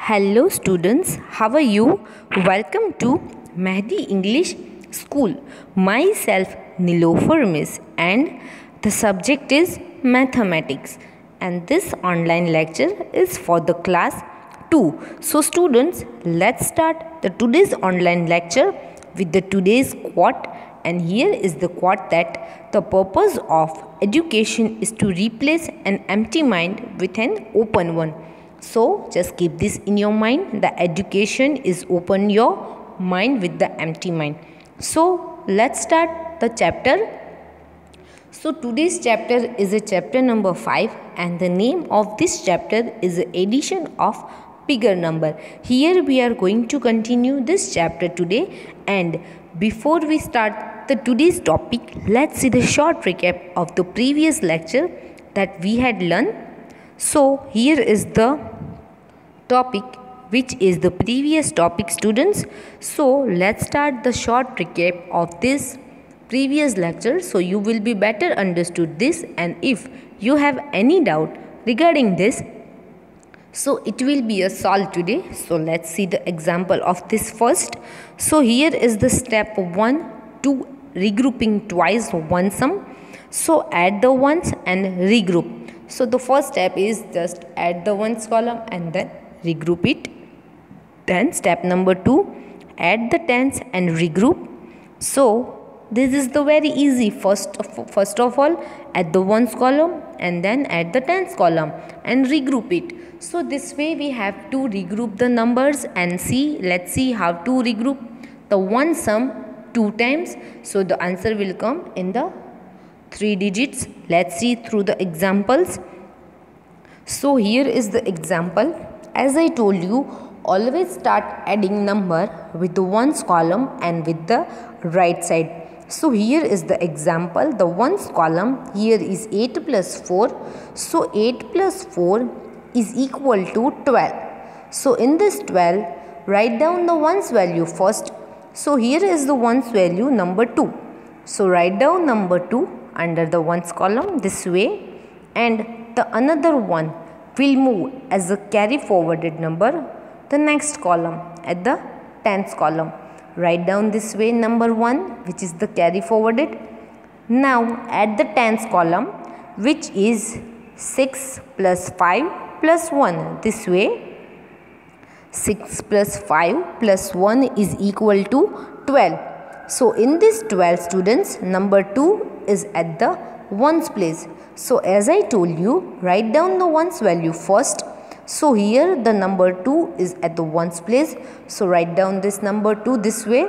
Hello students, how are you? Welcome to Mehdi English School. Myself Nilofer Miss and the subject is mathematics, and this online lecture is for the class 2. So students, let's start the today's online lecture with the today's quote, and here is the quote that the purpose of education is to replace an empty mind with an open one. So just keep this in your mind. The education is open your mind with the empty mind. So let's start the chapter. So today's chapter is a chapter number 5, and the name of this chapter is addition of bigger number. Here we are going to continue this chapter today, and before we start the today's topic, let's see the short recap of the previous lecture that we had learned. So here is the topic, which is the previous topic, students. So let's start the short recap of this previous lecture so you will be better understood this, and if you have any doubt regarding this, so it will be a solve today. So let's see the example of this first. So here is the step 1 to regrouping twice one sum. So add the ones and regroup. So the first step is just add the ones column and then regroup it. Then step number 2, add the tens and regroup. So this is the very easy. First of all, add the ones column and then add the tens column and regroup it. So this way we have to regroup the numbers and let's see how to regroup the one sum 2 times. So the answer will come in the 3 digits. Let's see through the examples. So here is the example. As I told you, always start adding number with the ones column and with the right side. So here is the example. The ones column here is 8 plus 4. So 8 plus 4 is equal to 12. So in this 12, write down the ones value first. So here is the ones value number 2. So write down number 2 under the ones column this way, and the another one will move as a carry forwarded number the next column at the tens column. Write down this way number 1, which is the carry forwarded. Now add the tens column, which is 6 plus 5 plus 1. This way 6 plus 5 plus 1 is equal to 12. So in this 12, students, number 2 is at the ones place. So as I told you, write down the ones value first. So here the number 2 is at the ones place. So write down this number 2 this way,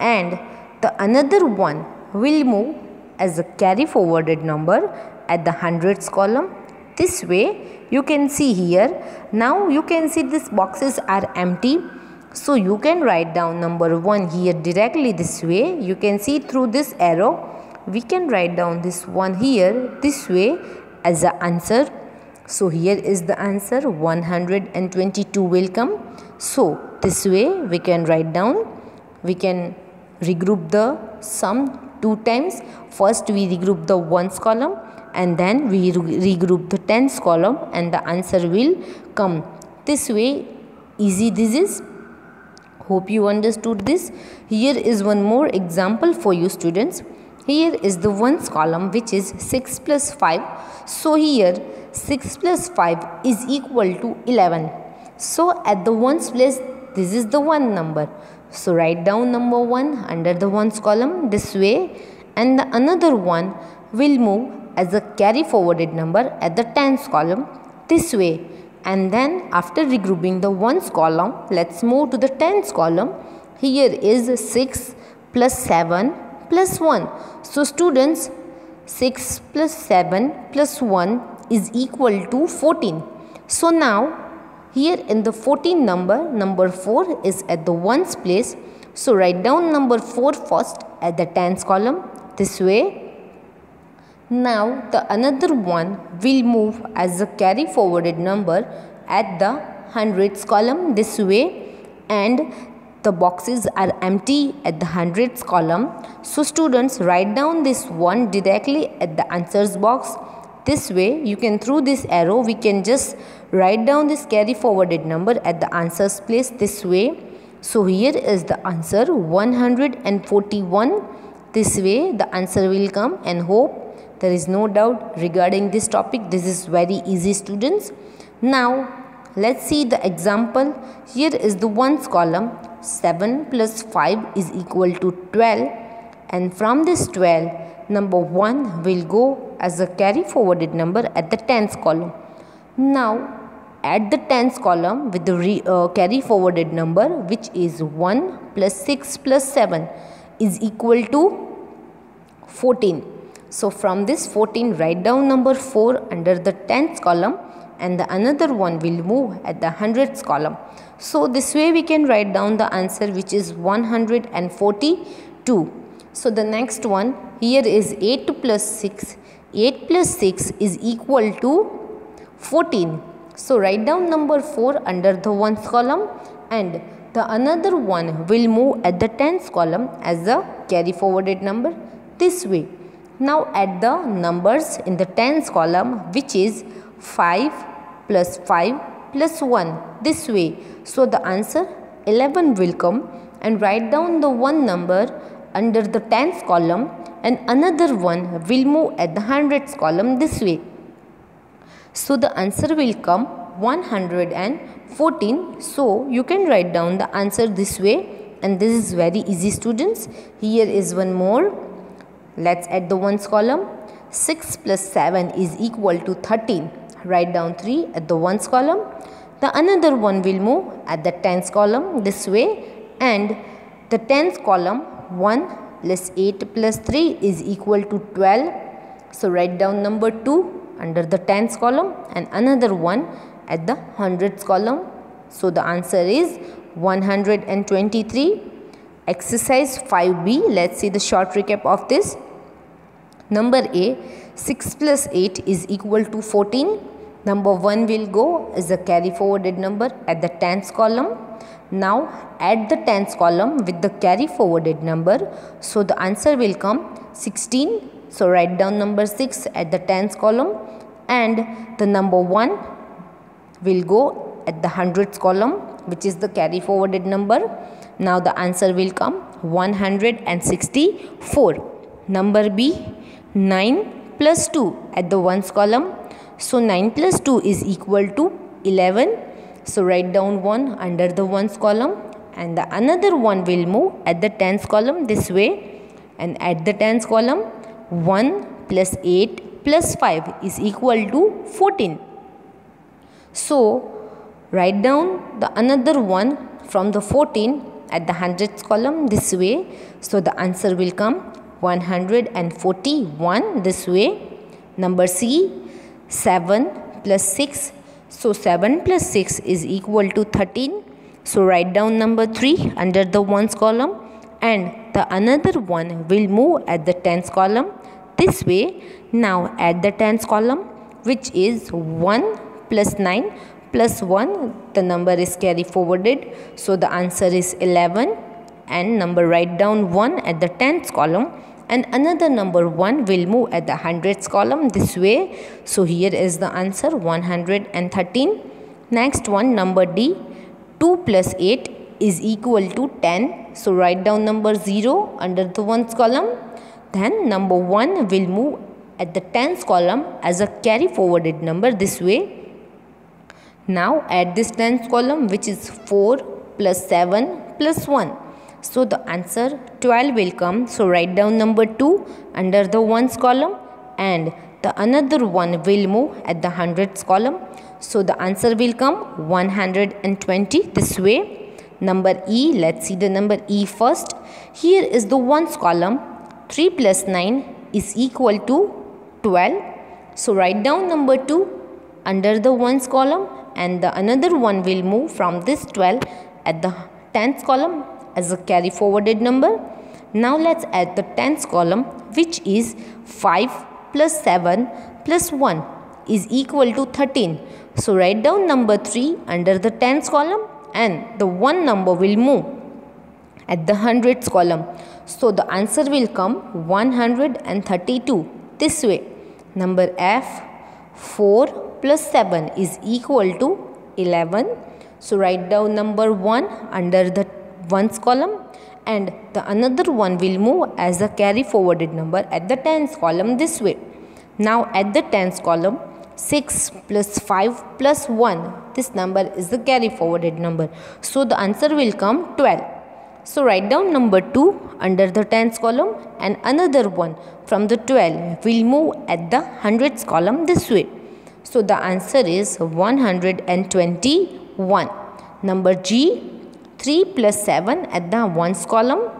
and the another one will move as a carry forwarded number at the hundreds column. This way you can see here. Now you can see these boxes are empty. So you can write down number 1 here directly this way. You can see through this arrow. We can write down this one here this way as the answer. So here is the answer, 122 will come. So this way we can write down. We can regroup the sum 2 times. First we regroup the ones column and then we regroup the tens column, and the answer will come. This way easy this is. Hope you understood this. Here is one more example for you, students. Here is the ones column, which is 6 plus 5. So here 6 plus 5 is equal to 11. So at the ones place, this is the one number. So write down number 1 under the ones column this way, and the another one will move as a carry forwarded number at the tens column this way. And then after regrouping the ones column, let's move to the tens column. Here is 6 plus 7 plus 1. So students, 6 plus 7 plus 1 is equal to 14. So now here in the 14 number 4 is at the ones place. So write down number 4 first at the tens column this way. Now the another one will move as a carry forwarded number at the hundreds column this way, and the boxes are empty at the hundreds column. So students, write down this one directly at the answers box this way. You can, through this arrow we can just Write down this carry forwarded number at the answers place this way. So here is the answer 141. This way the answer will come, and hope there is no doubt regarding this topic. This is very easy, students. Now let's see the example. Here is the ones column. 7 plus 5 is equal to 12, and from this 12, number 1 will go as a carry forwarded number at the tens column. Now add the tens column with the carry forwarded number, which is 1 plus 6 plus 7 is equal to 14. So from this 14, write down number 4 under the tens column, and the another one will move at the hundreds column. So this way we can write down the answer, which is 142. So the next one, here is 8 plus 6. 8 plus 6 is equal to 14. So write down number 4 under the ones column, and the another one will move at the tens column as a carry forwarded number this way. Now add the numbers in the tens column, which is 5 plus 5 plus 1 this way. So the answer 11 will come, and write down the one number under the tens column, and another one will move at the hundreds column this way. So the answer will come 114. So you can write down the answer this way, and this is very easy, students. Here is one more. Let's add the ones column. 6 plus 7 is equal to 13. Write down 3 at the ones column. The another one will move at the tens column this way, and the tens column 1 plus 8 plus 3 is equal to 12. So write down number 2 under the tens column, and another one at the hundreds column. So the answer is 123. Exercise 5B. Let's see the short recap of this. Number A, 6 plus 8 is equal to 14. Number 1 will go as a carry forwarded number at the tens column. Now add the tens column with the carry forwarded number. So the answer will come 16. So write down number 6 at the tens column, and the number 1 will go at the hundreds column, which is the carry forwarded number. Now the answer will come 164. Number B, 9 plus 2 at the ones column. So 9 plus 2 is equal to 11. So write down 1 under the ones column, and the another one will move at the tens column this way, and at the tens column 1 plus 8 plus 5 is equal to 14. So write down the another one from the 14 at the hundreds column this way. So the answer will come 141 this way. Number C, 7 plus 6. So 7 plus 6 is equal to 13. So write down number 3 under the ones column, and the another one will move at the tens column this way. Now add the tens column, which is 1 plus 9 plus 1. The number is carry forwarded. So the answer is 11, and number write down 1 at the tens column, and another number 1 will move at the hundreds column this way. So here is the answer 113. Next one, number D, 2 plus 8 is equal to 10. So write down number 0 under the ones column. Then number 1 will move at the tens column as a carry forwarded number this way. Now add this tens column, which is 4 plus 7 plus 1. So the answer 12 will come. So write down number 2 under the ones column, and the another one will move at the hundreds column. So the answer will come 120 this way. Number E, let's see the number E first. Here is the ones column. 3 plus 9 is equal to 12. So write down number 2 under the ones column, and the another one will move from this 12 at the tens column as a carry forwarded number. Now let's add the tens column, which is 5 plus 7 plus 1 is equal to 13. So write down number 3 under the tens column, and the one number will move at the hundreds column. So the answer will come 132 this way. Number F, 4 plus 7 is equal to 11. So write down number 1 under the ones column, and the another one will move as a carry forwarded number at the tens column this way. Now at the tens column, 6 plus 5 plus 1, this number is the carry forwarded number. So the answer will come 12. So write down number 2 under the tens column, and another one from the 12 will move at the hundreds column this way. So the answer is 121. Number G, 3 plus 7 at the ones column.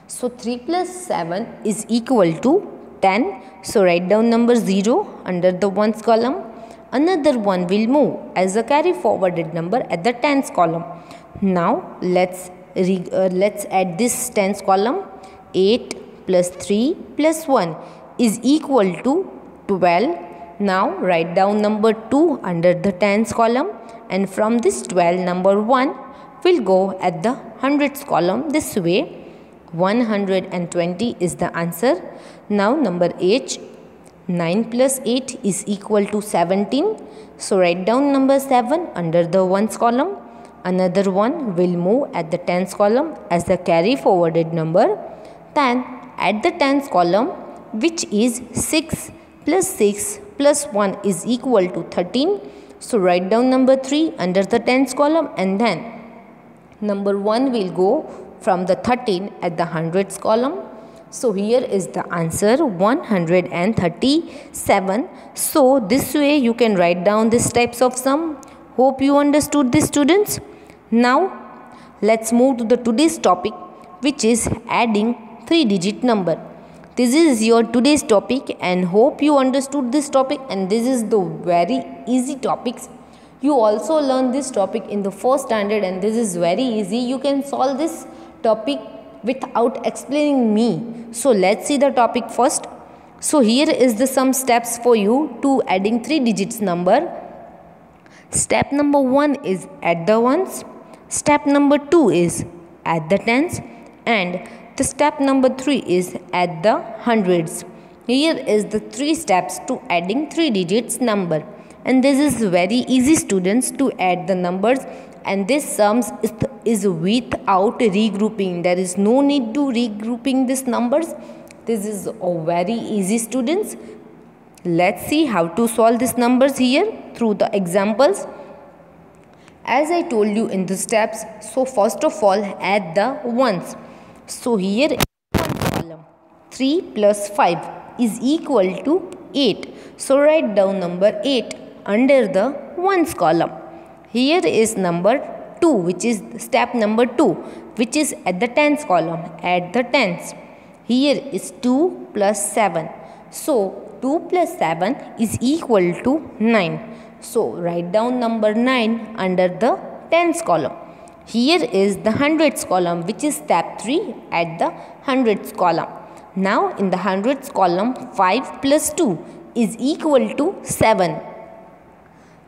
So 3 plus 7 is equal to 10. So write down number 0 under the ones column. Another one will move as a carry forwarded number at the tens column. Now let's add this tens column. 8 plus 3 plus 1 is equal to 12. Now write down number 2 under the tens column, and from this 12 number 1 will go at the hundreds column this way. 120 is the answer. Now number H, 9 plus 8 is equal to 17. So write down number 7 under the ones column. Another one will move at the tens column as the carry forwarded number. Then at the tens column, which is 6 plus 6 plus 1 is equal to 13. So write down number 3 under the tens column, and then number 1 will go from the 13 at the hundreds column. So here is the answer, 137. So this way you can write down these types of sum. Hope you understood this, students. Now let's move to the today's topic, which is adding 3-digit number. This is your today's topic, and hope you understood this topic, and this is the very easy topics. You also learn this topic in the first standard, and this is very easy. You can solve this topic without explaining me. So let's see the topic first. So here is the some steps for you to adding 3 digits number. Step number 1 is add the ones. Step number 2 is add the tens, and the step number 3 is add the hundreds. Here is the 3 steps to adding 3 digits number, and this is very easy, students, to add the numbers, and this sums is without regrouping. There is no need to regrouping these numbers. This is very easy, students. Let's see how to solve these numbers here through the examples. As I told you in the steps, so first of all add the ones. So here in one column, 3 plus 5 is equal to 8. So write down number 8 under the ones column. Here is number 2, which is step number 2, which is at the tens column. Add the tens. Here is 2 plus 7. So 2 plus 7 is equal to 9. So write down number 9 under the tens column. Here is the hundreds column, which is step 3 at the hundreds column. Now in the hundreds column, 5 plus 2 is equal to 7.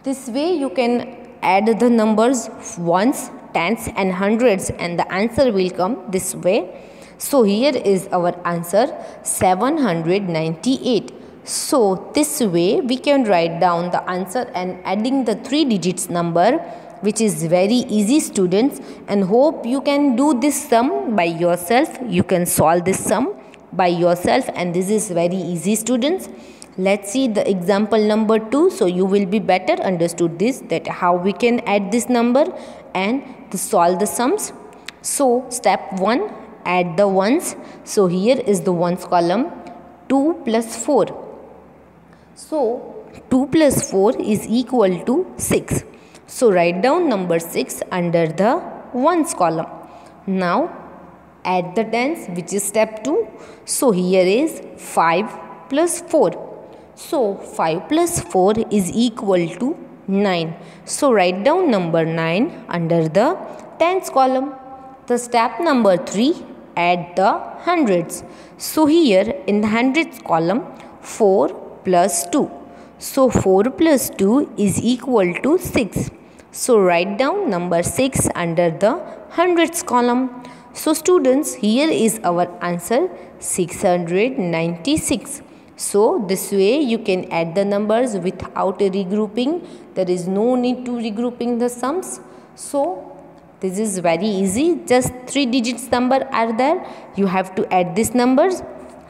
This way you can add the numbers ones, tens and hundreds, and the answer will come this way. So here is our answer, 798. So this way we can write down the answer and adding the 3 digits number, which is very easy, students, and hope you can do this sum by yourself. You can solve this sum by yourself, and this is very easy, students. Let's see the example number 2, so you will be better understood this, that how we can add this number and to solve the sums. So step 1, add the ones. So here is the ones column, 2 plus 4. So 2 plus 4 is equal to 6. So write down number 6 under the ones column. Now add the tens, which is step 2. So here is 5 plus 4. So 5 plus 4 is equal to 9. So write down number 9 under the tens column. The step number 3, add the hundreds. So here in the hundreds column, 4 plus 2. So 4 plus 2 is equal to 6. So write down number 6 under the hundreds column. So students, here is our answer, 696. So this way you can add the numbers without regrouping. There is no need to regrouping the sums. So this is very easy. Just 3 digits number are there. You have to add these numbers.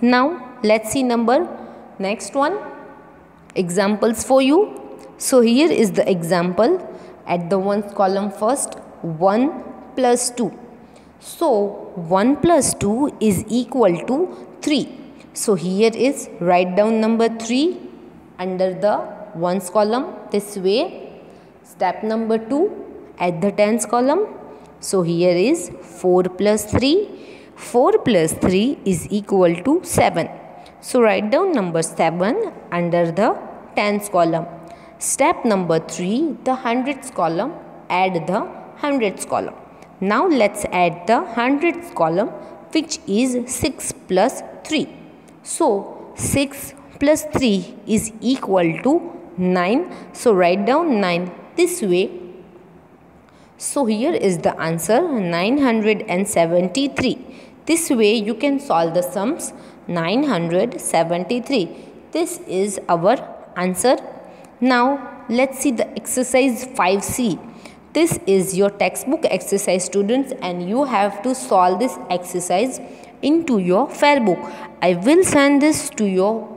Now let's see next one. Examples for you. So here is the example. At the ones column first, 1 plus 2. So 1 plus 2 is equal to 3. So here is write down number 3 under the ones column this way. Step number 2, at the tens column. So here is 4 plus 3. 4 plus 3 is equal to 7. So write down number 7 under the tens column. Step number 3, the hundreds column, add the hundreds column. Now let's add the hundreds column, which is 6 plus 3. So 6 plus 3 is equal to 9. So write down 9 this way. So here is the answer, 973. This way you can solve the sums, 973. This is our answer. Now let's see the exercise 5C. This is your textbook exercise, students, and you have to solve this exercise into your Fairbook. I will send this to your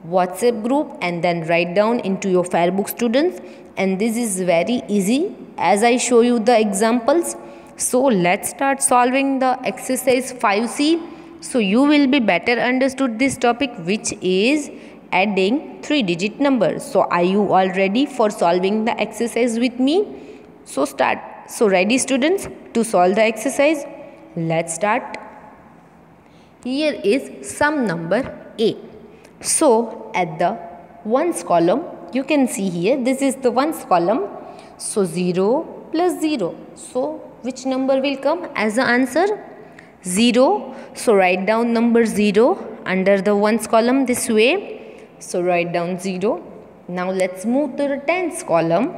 WhatsApp group and then write down into your Fairbook, students. And this is very easy as I show you the examples. So let's start solving the exercise 5C. So you will be better understood this topic, which is adding 3-digit numbers. So are you all ready for solving the exercise with me? So start. So ready, students, to solve the exercise? Let's start. Here is sum number A. So at the ones column, you can see here, this is the ones column. So 0 plus 0. So which number will come as the answer? 0. So write down number 0 under the ones column this way. So write down 0. Now let's move to the tens column.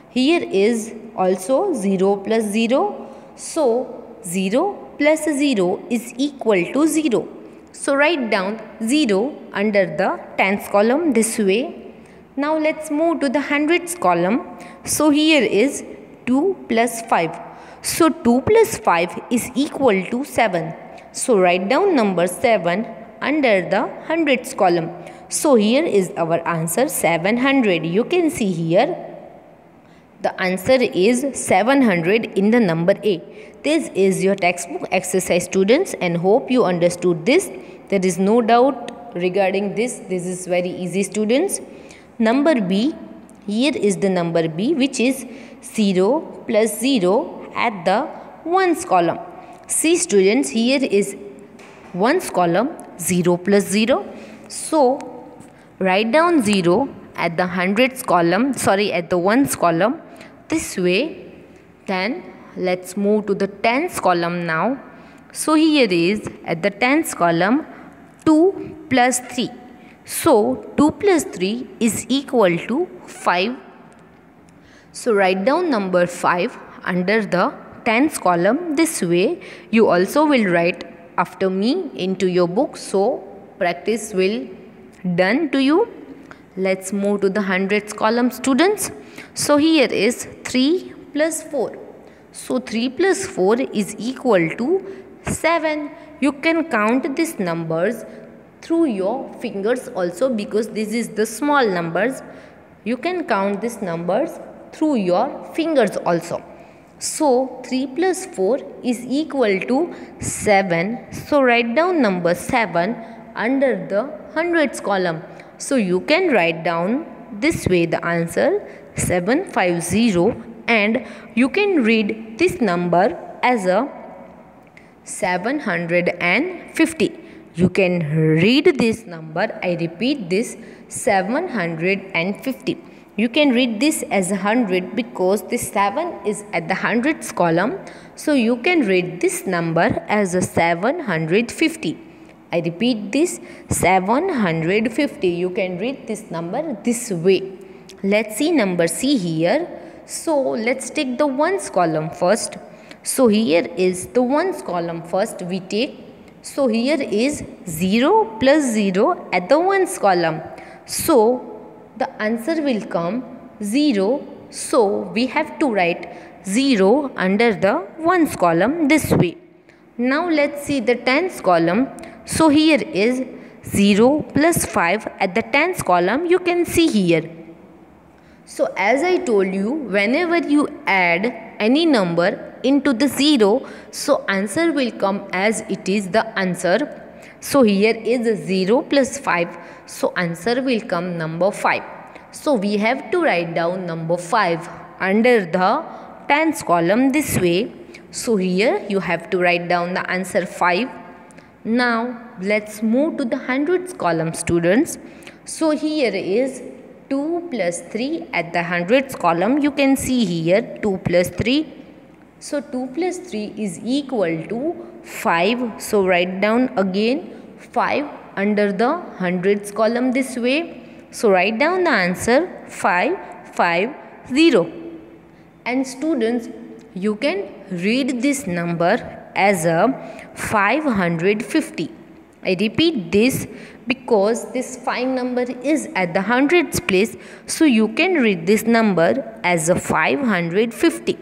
Here is also 0 plus 0. So 0 plus 0 is equal to 0. So write down 0 under the tens column this way. Now let's move to the hundreds column. So here is 2 plus 5. So 2 plus 5 is equal to 7. So write down number 7 under the hundreds column. So here is our answer, 700. You can see here the answer is 700 in the number A. This is your textbook exercise, students, and hope you understood this. There is no doubt regarding this. This is very easy, students. Number B. Here is the number B, which is 0 plus 0 at the ones column. See, students, here is ones column, 0 plus 0. So write down 0 at the hundreds column, at the ones column this way. Then let's move to the tens column now. So here is at the tens column 2 plus 3. So 2 plus 3 is equal to 5. So write down number 5 under the tens column this way. You also will write after me into your book, so practice will done to you. Let's move to the hundreds column, students. So here is 3 plus 4. So 3 plus 4 is equal to 7. You can count these numbers through your fingers also, because this is the small numbers. You can count these numbers through your fingers also. So 3 plus 4 is equal to 7. So write down number 7 under the hundreds column. So you can write down this way the answer, 750, and you can read this number as a 750. You can read this number, I repeat this, 750. You can read this as 100 because this 7 is at the hundreds column. So you can read this number as a 750. I repeat this, 750. You can read this number this way. Let's see number C here. So let's take the ones column first. So here is the ones column first. We take So here is 0 plus 0 at the ones column. So the answer will come 0. So we have to write 0 under the ones column this way. Now let's see the tens column. So here is 0 plus 5 at the tens column, you can see here. So as I told you, whenever you add any number into the 0, so answer will come as it is the answer. So here is 0 plus 5, so answer will come number 5. So we have to write down number 5 under the tens column this way. So here you have to write down the answer 5. Now let's move to the hundreds column, students. So here is 2 plus 3 at the hundreds column. You can see here 2 plus 3. So 2 plus 3 is equal to 5. So write down again 5 under the hundreds column this way. So write down the answer 550. And students, you can read this number as a 550. I repeat this because this 5 number is at the hundreds place, so you can read this number as a 550.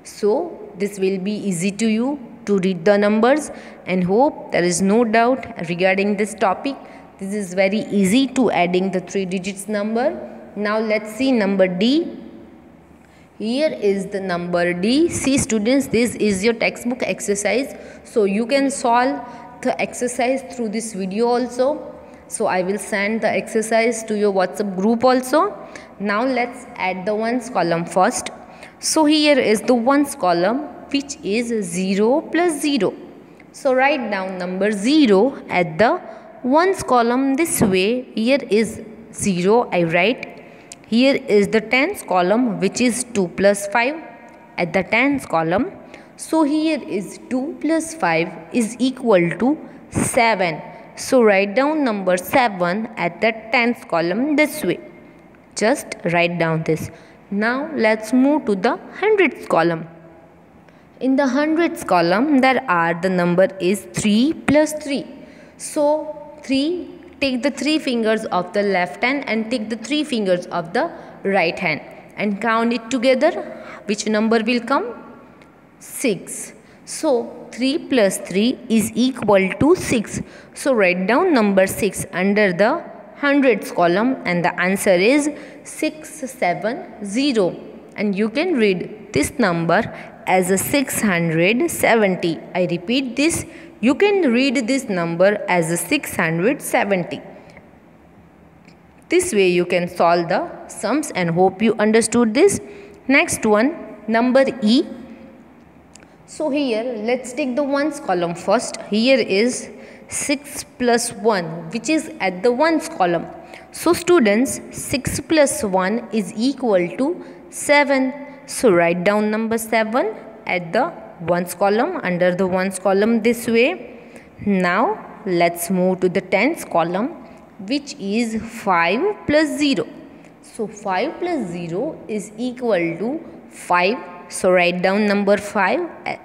So this will be easy to you to read the numbers, and hope there is no doubt regarding this topic. This is very easy to adding the 3 digits number. Now let's see number D. Here is the number D. See students, this is your textbook exercise, so you can solve the exercise through this video also. So I will send the exercise to your WhatsApp group also. Now let's add the ones column first. So here is the ones column, which is 0 plus 0. So write down number 0 at the ones column this way. Here is 0, I write. Here is the tens column, which is 2 plus 5 at the tens column. So here is 2 plus 5 is equal to 7. So write down number 7 at the tens column this way. Just write down this. Now let's move to the hundreds column. In the hundreds column, there are the number is 3 plus 3. So 3, take the 3 fingers of the left hand and take the 3 fingers of the right hand and count it together. Which number will come? 6. So 3 plus 3 is equal to 6. So write down number 6 under the hundreds column, and the answer is 670. And you can read this number as a 670. I repeat this, you can read this number as a 670. This way you can solve the sums, and hope you understood this. Next one, number E. So here let's take the ones column first. Here is 6 plus 1, which is at the ones column. So students, 6 plus 1 is equal to 7. So write down number 7 at the ones column, under the ones column this way. Now let's move to the tens column, which is 5 plus 0. So 5 plus 0 is equal to 5. So write down number 5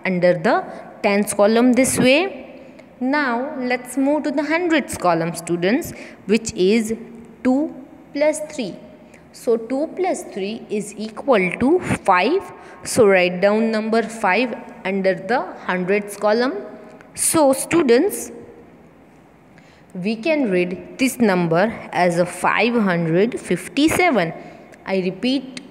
under the tens column this way. Now let's move to the hundreds column, students, which is 2 plus 3. So 2 plus 3 is equal to 5. So write down number 5 under the hundreds column. So students, we can read this number as a 557. I repeat,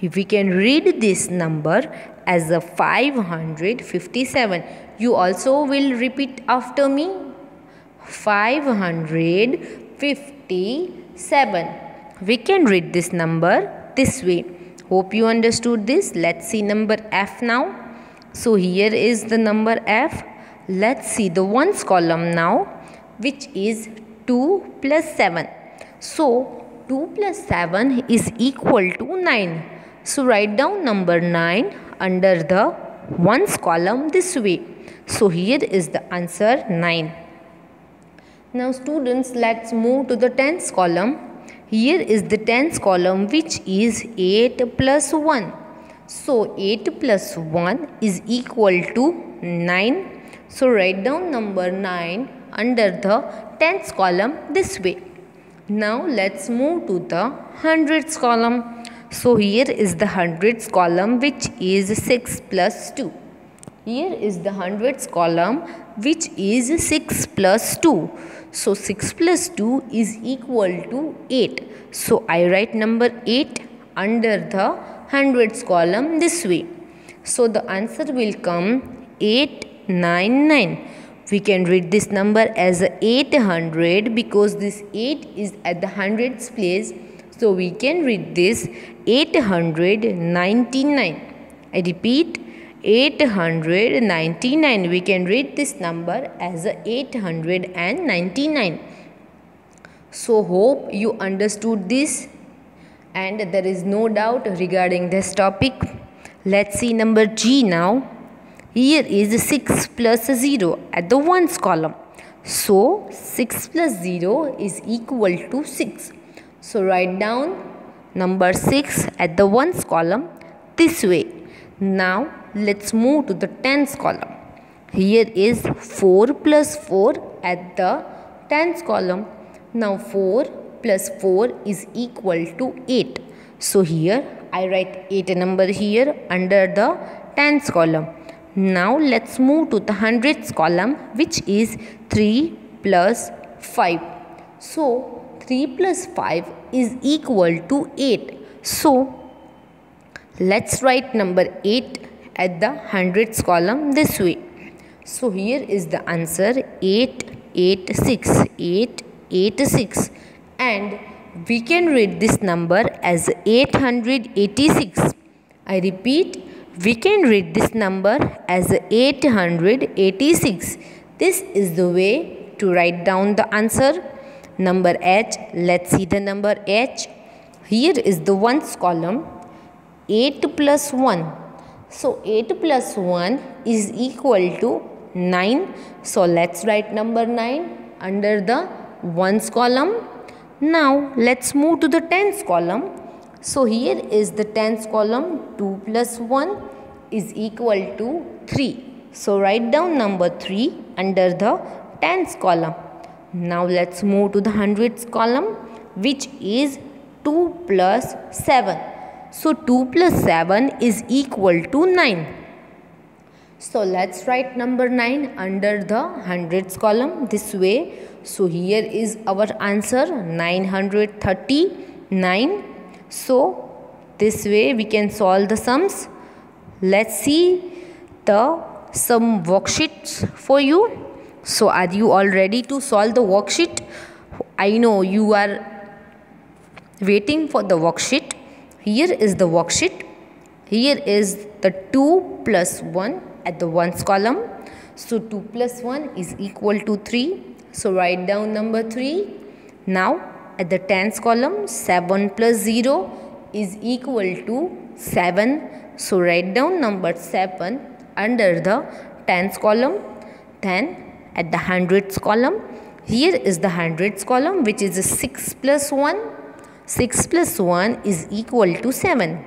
we can read this number as a 557. You also will repeat after me. 557. We can read this number this way. Hope you understood this. Let's see number F now. So here is the number F. Let's see the ones column now, which is 2 plus 7. So 2 plus 7 is equal to 9. So write down number 9 under the ones column this way. So here is the answer 9. Now students, let's move to the tens column. Here is the tens column, which is 8 plus 1. So 8 plus 1 is equal to 9. So write down number 9 under the tens column this way. Now let's move to the hundreds column. So here is the hundreds column, which is 6 plus 2. Here is the hundreds column, which is 6 plus 2. So 6 plus 2 is equal to 8. So I write number 8 under the hundreds column this way. So the answer will come 899. We can read this number as 800 because this 8 is at the hundreds place. So we can read this 899. I repeat, 899. We can read this number as 899. So hope you understood this and there is no doubt regarding this topic. Let's see number G now. Here is 6 plus 0 at the ones column. So 6 plus 0 is equal to 6. So write down number 6 at the ones column this way. Now let's move to the tens column. Here is 4 plus 4 at the tens column. Now 4 plus 4 is equal to 8. So here I write 8 number here under the tens column. Now let's move to the hundreds column, which is 3 plus 5. So 3 plus 5 is equal to 8. So let's write number 8 at the hundreds column this way. So here is the answer 886. 886. And we can read this number as 886. I repeat, we can read this number as 886. This is the way to write down the answer. Number H. Let's see the number H. Here is the ones column. 8 plus 1. So 8 plus 1 is equal to 9. So let's write number 9 under the ones column. Now let's move to the tens column. So here is the tens column. 2 plus 1 is equal to 3. So write down number 3 under the tens column. Now let's move to the hundreds column, which is 2 plus 7. So 2 plus 7 is equal to 9. So let's write number 9 under the hundreds column this way. So here is our answer 939. So this way we can solve the sums. Let's see the sum worksheets for you. So are you all ready to solve the worksheet? I know you are waiting for the worksheet. Here is the worksheet. Here is the 2 plus 1 at the ones column. So 2 plus 1 is equal to 3. So write down number 3. Now at the tens column, 7 plus 0 is equal to 7. So write down number 7 under the tens column. Then at the hundreds column, here is the hundreds column, which is 6 plus 1. 6 plus 1 is equal to 7.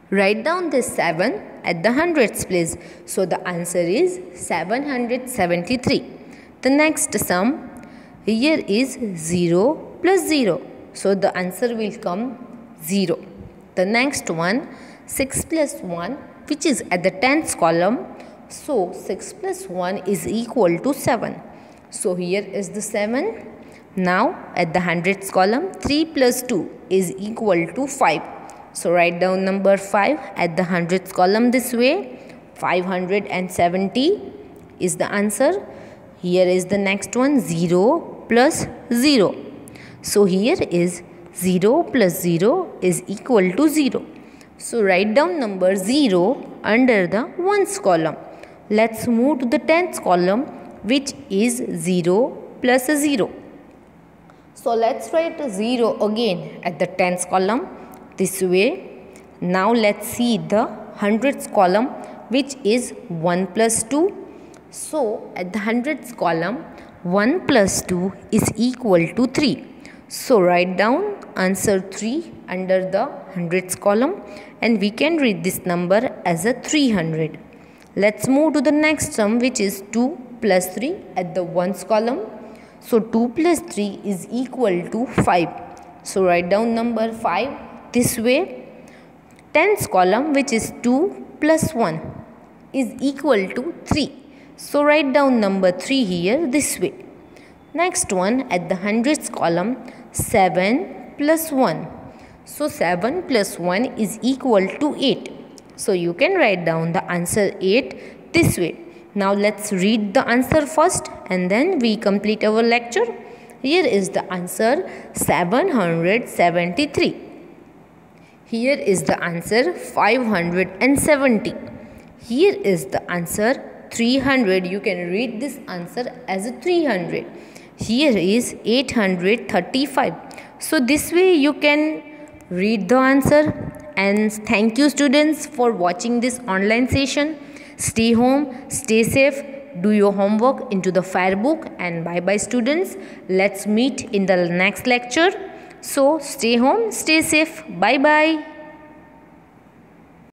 Write down this 7 at the hundreds place. So the answer is 773. The next sum, here is 0 plus 0. So the answer will come 0. The next one, 6 plus 1, which is at the tens column. So 6 plus 1 is equal to 7. So here is the 7. Now at the hundreds column, 3 plus 2 is equal to 5. So write down number 5 at the hundreds column this way. 570 is the answer. Here is the next one, 0 plus 0. So here is 0 plus 0 is equal to 0. So write down number 0 under the ones column. Let's move to the tens column, which is 0 plus 0. So let's write 0 again at the tens column this way. Now let's see the hundreds column, which is 1 plus 2. So at the hundreds column, 1 plus 2 is equal to 3. So write down answer 3 under the hundreds column, and we can read this number as a 300. Let's move to the next sum, which is 2 plus 3 at the ones column. So 2 plus 3 is equal to 5. So write down number 5 this way. Tens column, which is 2 plus 1 is equal to 3. So write down number 3 here this way. Next one, at the hundreds column, 7 plus 1. So 7 plus 1 is equal to 8. So you can write down the answer 8 this way. Now let's read the answer first and then we complete our lecture. Here is the answer 773. Here is the answer 570. Here is the answer 300. You can read this answer as a 300. Here is 835. So this way you can read the answer. And thank you students for watching this online session. Stay home, stay safe, do your homework into the Firebook, and bye bye students. Let's meet in the next lecture. So stay home, stay safe. Bye bye.